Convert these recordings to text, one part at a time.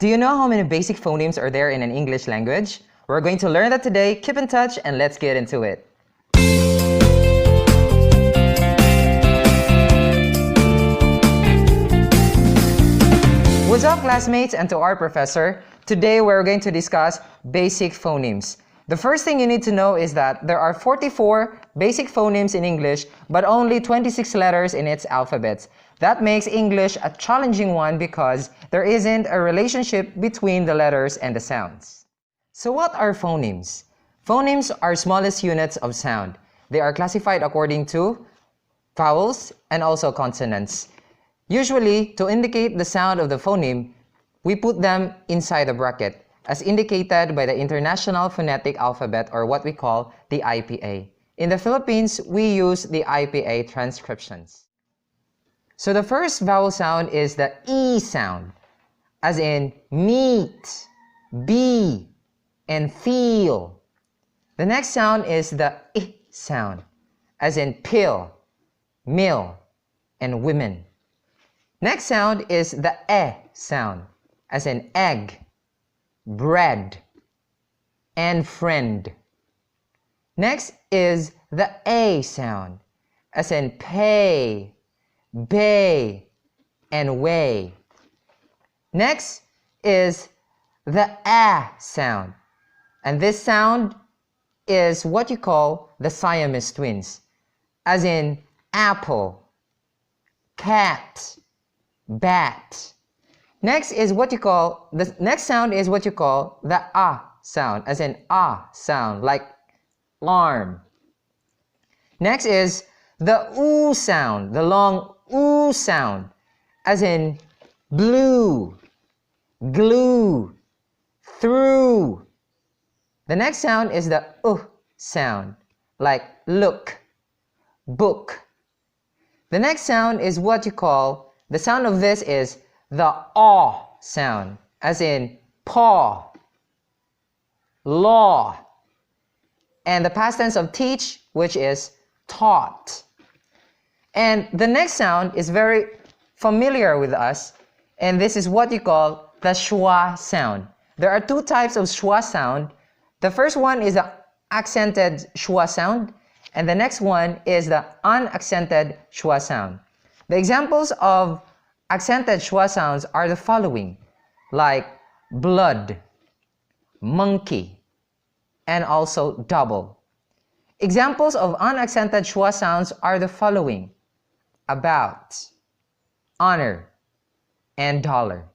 Do you know how many basic phonemes are there in an English language? We're going to learn that today. Keep in touch and let's get into it. What's up, classmates, and to our professor? Today we're going to discuss basic phonemes. The first thing you need to know is that there are 44 basic phonemes in English, but only 26 letters in its alphabet. That makes English a challenging one because there isn't a relationship between the letters and the sounds. So what are phonemes? Phonemes are smallest units of sound. They are classified according to vowels and also consonants. Usually, to indicate the sound of the phoneme, we put them inside a bracket, as indicated by the International Phonetic Alphabet, or what we call the IPA. In the Philippines, we use the IPA transcriptions. So the first vowel sound is the E sound, as in meet, be, and feel. The next sound is the I sound, as in pill, mill, and women. Next sound is the E sound, as in egg, bread, and friend. Next is the A sound, as in pay, bay, and way. Next is the A sound, and this sound is what you call the Siamese twins, as in apple, cat, bat. Next is what you call the next sound is what you call the A sound, as in sound, like alarm. Next is the U sound, the long U sound, as in blue, glue, through. The next sound is the U sound, like look, book. The next sound is what you call, the sound of this is the aw sound, as in paw, law, and the past tense of teach, which is taught. And the next sound is very familiar with us, and this is what you call the schwa sound. There are two types of schwa sound. The first one is the accented schwa sound, and the next one is the unaccented schwa sound. The examples of accented schwa sounds are the following, like blood, monkey, and also double. Examples of unaccented schwa sounds are the following, about, honor, and dollar.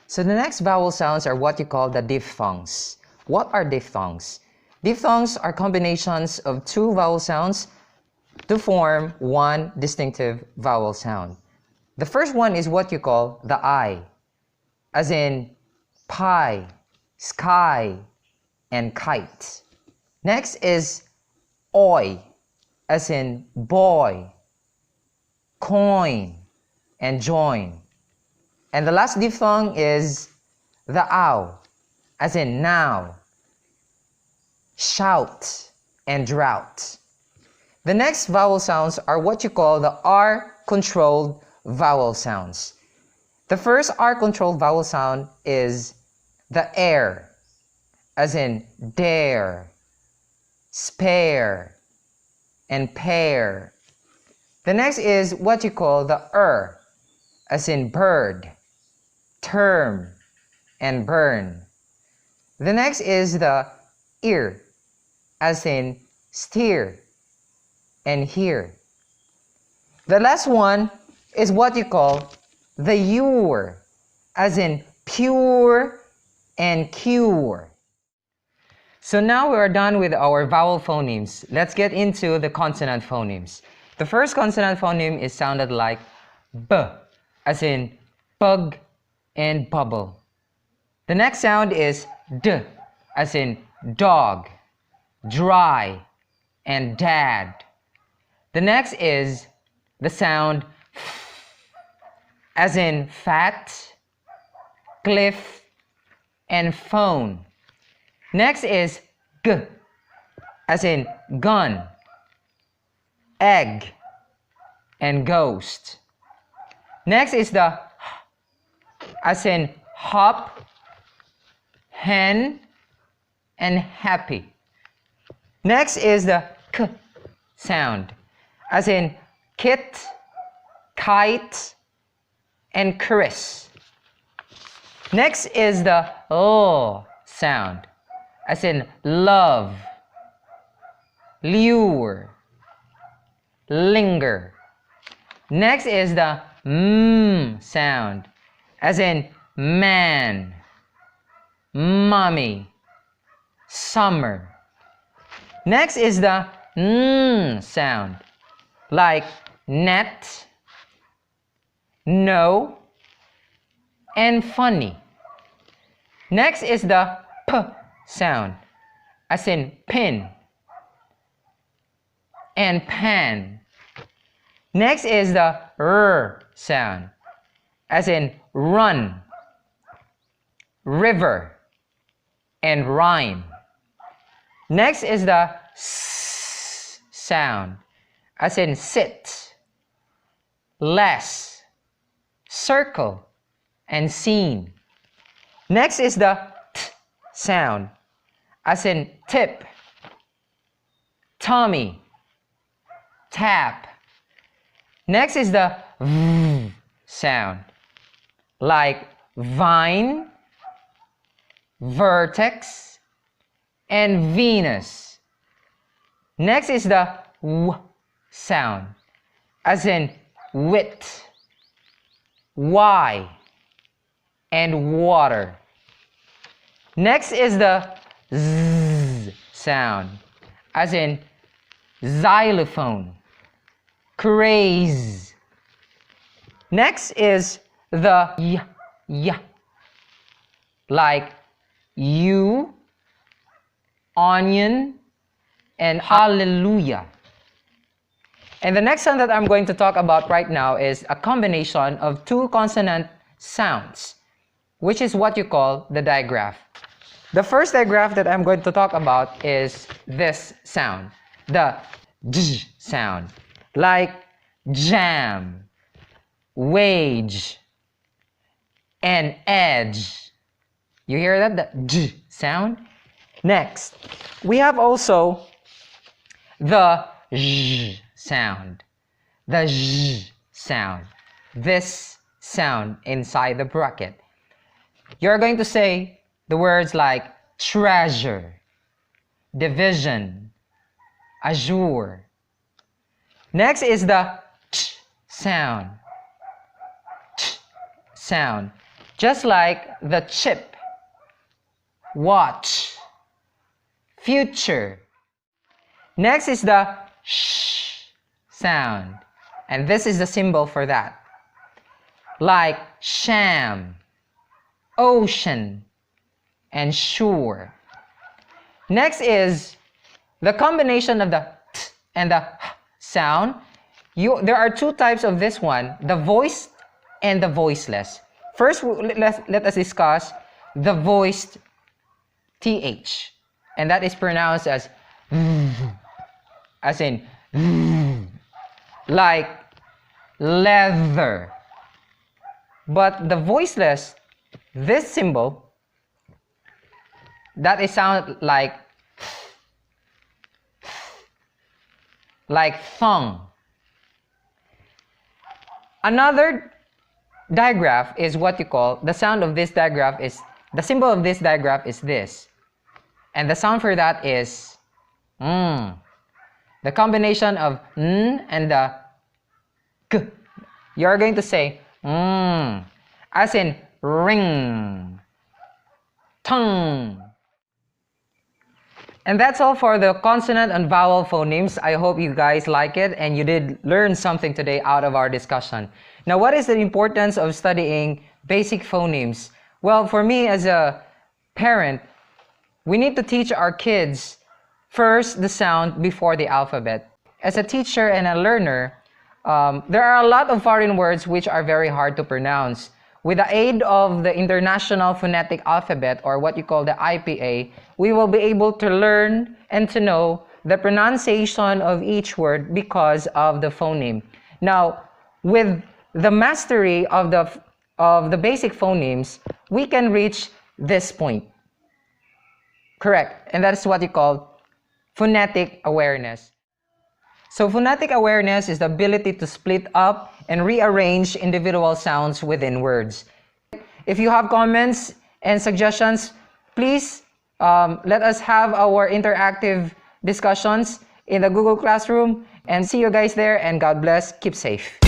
So the next vowel sounds are what you call the diphthongs. What are diphthongs? Diphthongs are combinations of two vowel sounds to form one distinctive vowel sound. The first one is what you call the I, as in pie, sky, and kite. Next is oi, as in boy, coin, and join. And the last diphthong is the ow, as in now, shout, and drought. The next vowel sounds are what you call the R-controlled vowel sounds. The first R-controlled vowel sound is the air, as in dare, spare, and pair. The next is what you call the as in bird, term, and burn. The next is the ear, as in steer, and hear. The last one is what you call the ure, as in pure and cure. So now we are done with our vowel phonemes. Let's get into the consonant phonemes. The first consonant phoneme is sounded like B, as in bug and bubble. The next sound is D, as in dog, dry, and dad. The next is the sound as in fat, cliff, and phone. Next is G, as in gun, egg, and ghost. Next is the as in hop, hen, and happy. Next is the k sound, as in kit, kite, and Chris. Next is the L sound, as in love, lure, linger. Next is the M sound, as in man, mommy, summer. Next is the N sound, like net, no, and funny. Next is the P sound, as in pin and pan. Next is the R sound, as in run, river, and rhyme. Next is the S sound, as in sit, less, circle, and scene. Next is the T sound, as in tip, Tommy, tap. Next is the V sound, like vine, vertex, and Venus. Next is the W sound, as in wit, why, and water. Next is the Z sound, as in xylophone, craze. Next is the Y, like you, onion, and hallelujah. And the next sound that I'm going to talk about right now is a combination of two consonant sounds, which is what you call the digraph. The first digraph that I'm going to talk about is this sound, the J sound, like jam, wage, and edge. You hear that? The J sound. Next, we have also the J sound. The J sound. This sound inside the bracket. You're going to say the words like treasure, division, azure. Next is the Ch sound. Ch sound. Just like the chip, watch, future. Next is the sh sound. And this is the symbol for that. Like sham, ocean, and shore. Next is the combination of the t and the h sound. There are two types of this one, the voiced and the voiceless. First, let us discuss the voiced th, and that is pronounced as in like leather. But the voiceless, this symbol, that is sound like thong. Another digraph is what you call, the sound of this digraph is, the symbol of this digraph is this. And the sound for that is the combination of n and the k. You're going to say as in ring, tongue. And that's all for the consonant and vowel phonemes. I hope you guys like it and you did learn something today out of our discussion. Now, what is the importance of studying basic phonemes? Well, for me as a parent, we need to teach our kids first the sound before the alphabet. As a teacher and a learner, there are a lot of foreign words which are very hard to pronounce. With the aid of the International Phonetic Alphabet, or what you call the IPA, we will be able to learn and to know the pronunciation of each word because of the phoneme. Now, with the mastery of the of the basic phonemes, we can reach this point. Correct. And that's what you call phonetic awareness. So phonetic awareness is the ability to split up and rearrange individual sounds within words. If you have comments and suggestions, please let us have our interactive discussions in the Google Classroom, and see you guys there, and God bless. Keep safe.